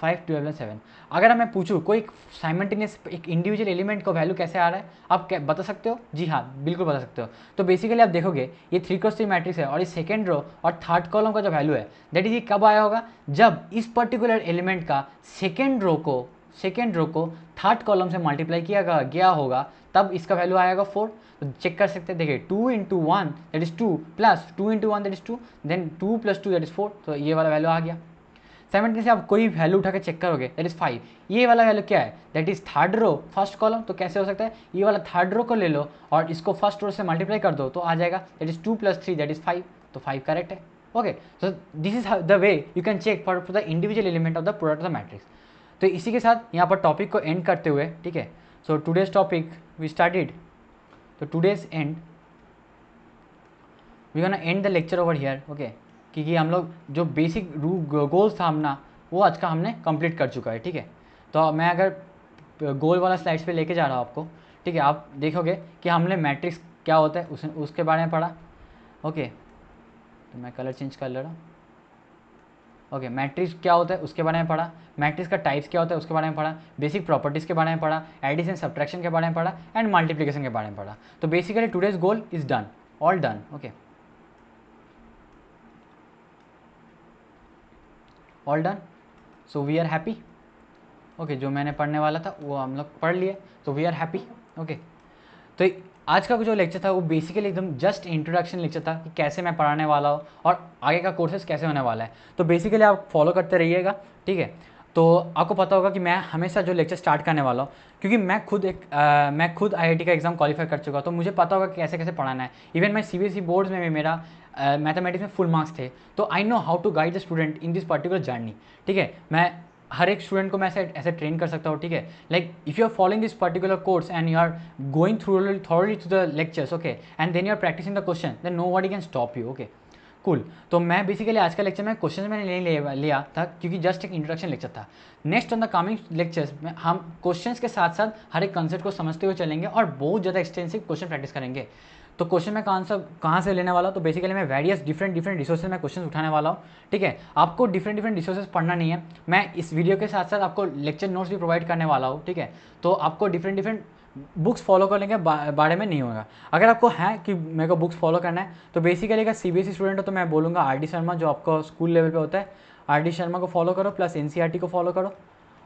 5 12 and 7। अगर मैं पूछूँ कोई साइमल्टेनियस एक इंडिविजुअल एलिमेंट का वैल्यू कैसे आ रहा है, आप क्या बता सकते हो? जी हाँ, बिल्कुल बता सकते हो। तो बेसिकली आप देखोगे ये 3 क्रॉस 3 मैट्रिक्स है और इस सेकेंड रो और थर्ड कॉलम का जो वैल्यू है दैट इज ये कब आया होगा, जब इस पर्टिकुलर एलिमेंट का सेकेंड रो को थर्ड कॉलम से मल्टीप्लाई किया गया होगा, तब इसका वैल्यू आएगा 4। तो चेक कर सकते हैं, देखिए 2 into 1 that is 2 plus 2 into 1 that is 2, then 2 plus 2 that is 4, तो ये वाला वैल्यू आ गया। साइमल्टेनियसली आप कोई वैल्यू उठा के चेक करोगे दैट इज 5, ये वाला वैल्यू क्या है, that is third row first column. तो कैसे हो सकता है, ये वाला थर्ड रो को ले लो और इसको फर्स्ट रो से मल्टीप्लाई कर दो तो आ जाएगा that is 2 plus 3 that is 5, तो 5 करेक्ट है। Okay, so this is the way you can check for the individual element of the product of the matrix. तो इसी के साथ यहाँ पर टॉपिक को एंड करते हुए, ठीक है, so today's topic we started, तो today's end we gonna end the lecture over here. Okay, क्योंकि हम लोग जो बेसिक गोल्स था हमने वो आज का हमने कंप्लीट कर चुका है, ठीक है। तो मैं अगर गोल वाला स्लाइड्स पे लेके जा रहा हूँ आपको, ठीक है, आप देखोगे कि हमने मैट्रिक्स क्या होता है उसके बारे में पढ़ा। ओके, तो मैं कलर चेंज कर ले रहा हूँ। ओके, मैट्रिक्स क्या होता है उसके बारे में पढ़ा, मैट्रिक्स का टाइप्स क्या होता है उसके बारे में पढ़ा, बेसिक प्रॉपर्टीज़ के बारे में पढ़ा, एडिशन सब्ट्रैक्शन के बारे में पढ़ा एंड मल्टीप्लिकेशन के बारे में पढ़ा। तो basically today's goal is done, all done. Okay, all done, so we are happy. Okay, जो मैंने पढ़ने वाला था वो हम लोग पढ़ लिए, तो वी आर हैप्पी। ओके, तो आज का जो लेक्चर था वो बेसिकली एकदम जस्ट इंट्रोडक्शन लेक्चर था कि कैसे मैं पढ़ाने वाला हूँ और आगे का कोर्सेज कैसे होने वाला है। तो बेसिकली आप फॉलो करते रहिएगा, ठीक है। तो आपको पता होगा कि मैं हमेशा जो लेक्चर स्टार्ट करने वाला हूँ, क्योंकि मैं खुद IIT का एग्ज़ाम क्वालिफाई कर चुका, तो मुझे पता होगा कि कैसे कैसे पढ़ाना है। इवन मैं CBSE बोर्ड्स में भी मेरा मैथमेटिक्स में फुल मार्क्स थे, तो I know how to guide the student in this particular journey, ठीक है। मैं हर एक स्टूडेंट को मैं ऐसे ट्रेन कर सकता हूँ, ठीक है। Like if you are following this particular course and you are going thoroughly through the lectures, okay, and then you are practising the question, then nobody can stop you. Okay, cool. तो मैं बेसिकली आज का लेक्चर में क्वेश्चन मैंने नहीं लिया था, क्योंकि जस्ट एक इंट्रोडक्शन लेक्चर था। Next on the coming lectures में हम क्वेश्चंस के साथ साथ हर एक कंसेप्ट को समझते हुए चलेंगे और बहुत ज़्यादा एक्सटेंसिव क्वेश्चन प्रैक्टिस करेंगे। तो क्वेश्चन मैं कहाँ से लेने वाला हूँ, तो बेसिकली मैं वेरियस डिफरेंट रिसोर्सेज में क्वेश्चन उठाने वाला हूँ, ठीक है। आपको डिफरेंट रिसोर्सेज पढ़ना नहीं है, मैं इस वीडियो के साथ साथ आपको लेक्चर नोट्स भी प्रोवाइड करने वाला हूँ, ठीक है। तो आपको डिफरेंट बुक्स फॉलो करने के बारे में नहीं होगा। अगर आपको है कि मेरे को बुक्स फॉलो करना है, तो बेसिकली अगर CBSE स्टूडेंट हो तो मैं बोलूँगा RD शर्मा, जो आपको स्कूल लेवल पे होता है, RD शर्मा को फॉलो करो, प्लस NCERT को फॉलो करो।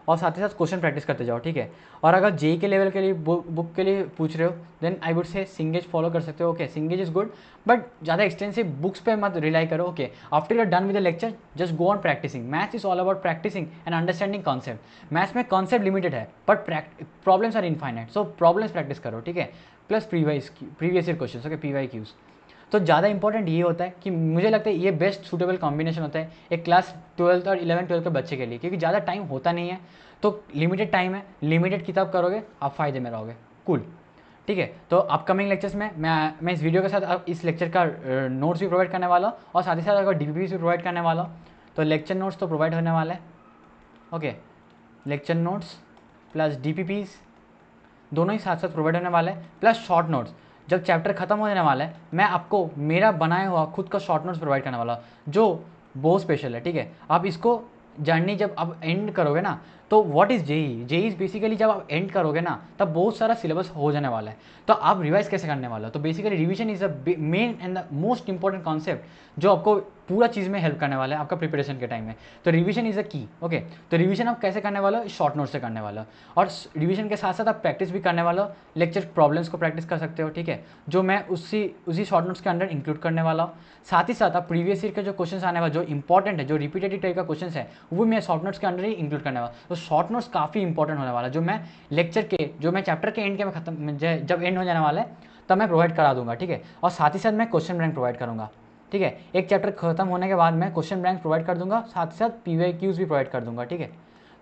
और साथ ही साथ क्वेश्चन प्रैक्टिस करते जाओ, ठीक है। और अगर जेई के लेवल के लिए बुक के लिए पूछ रहे हो then I would say सिंगेज follow कर सकते हो, okay. Cengage is good but ज़्यादा एक्सटेंसिव बुक्स पे मत रिलाई करो, okay. After you are done with the lecture just go on practising. Maths is all about practising and understanding concept. Maths में कॉन्सेप्ट लिमिटेड है but problems are infinite, so problems practice करो, ठीक है। Plus previous year question, okay, PYQs। तो ज़्यादा इंपॉर्टेंट ये होता है कि मुझे लगता है ये बेस्ट सूटेबल कॉम्बिनेशन होता है एक क्लास 12th और 11th 12th के बच्चे के लिए, क्योंकि ज़्यादा टाइम होता नहीं है, तो लिमिटेड टाइम है, लिमिटेड किताब करोगे, आप फ़ायदे में रहोगे। कूल, ठीक है। तो अपकमिंग लेक्चर्स में मैं इस वीडियो के साथ इस लेक्चर का नोट्स भी प्रोवाइड करने वाला हूँ, और साथ ही साथ अगर DPPs भी प्रोवाइड करने वाला हूँ, तो लेक्चर नोट्स तो प्रोवाइड होने वाला है, okay. Lecture notes plus DPPs दोनों ही साथ साथ प्रोवाइड होने वाले हैं, प्लस शॉर्ट नोट्स। जब चैप्टर खत्म हो जाने वाला है मैं आपको मेरा बनाया हुआ खुद का शॉर्ट नोट्स प्रोवाइड करने वाला हूँ जो बहुत स्पेशल है, ठीक है। आप इसको जर्नी जब आप एंड करोगे ना, तो what is JEE, JEE is basically जब आप एंड करोगे ना तब बहुत सारा सिलेबस हो जाने वाला है, तो आप रिवाइज कैसे करने वाले हो। तो basically revision is the main and the most important concept जो आपको पूरा चीज़ में हेल्प करने वाला है आपका प्रिपरेशन के टाइम में। तो revision is the key, okay. तो रिवीजन आप कैसे करने वाले हो, शॉर्ट नोट से करने वाला हो, और रिवीजन के साथ साथ आप प्रैक्टिस भी करने वाला हो, लेक्चर प्रॉब्लम्स को प्रैक्टिस कर सकते हो, ठीक है, जो मैं उसी शॉर्ट नोट्स के अंदर इंक्लूड करने वाला हूँ। साथ ही साथ आप प्रीवियस ईयर के जो क्वेश्चन आने वाले जो इंपॉर्टेंट है, जो रिपीटेटिव टाइप का क्वेश्चन है, वो मैं शॉर्ट नोट्स के अंदर ही इंक्लूड करने वाला। तो शॉर्ट नोट्स काफ़ी इंपॉर्टेंट होने वाला, जो मैं लेक्चर के जो मैं चैप्टर के एंड के में खत्म जब एंड हो जाने वाला है तब मैं प्रोवाइड करा दूंगा, ठीक है। और साथ ही साथ मैं क्वेश्चन बैंक प्रोवाइड करूँगा, ठीक है। एक चैप्टर खत्म होने के बाद मैं क्वेश्चन बैंक प्रोवाइड कर दूंगा, साथ ही साथ PYQs भी प्रोवाइड कर दूंगा, ठीक है।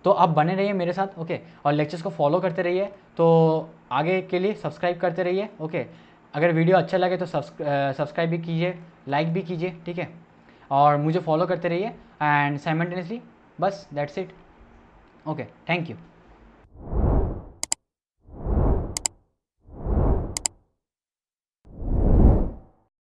तो आप बने रहिए मेरे साथ, ओके, और लेक्चर्स को फॉलो करते रहिए। तो आगे के लिए सब्सक्राइब करते रहिए, ओके। अगर वीडियो अच्छा लगे तो सब्सक्राइब भी कीजिए, लाइक भी कीजिए, ठीक है, और मुझे फॉलो करते रहिए एंड साइमल्टेनियसली, बस that's it, okay, thank you.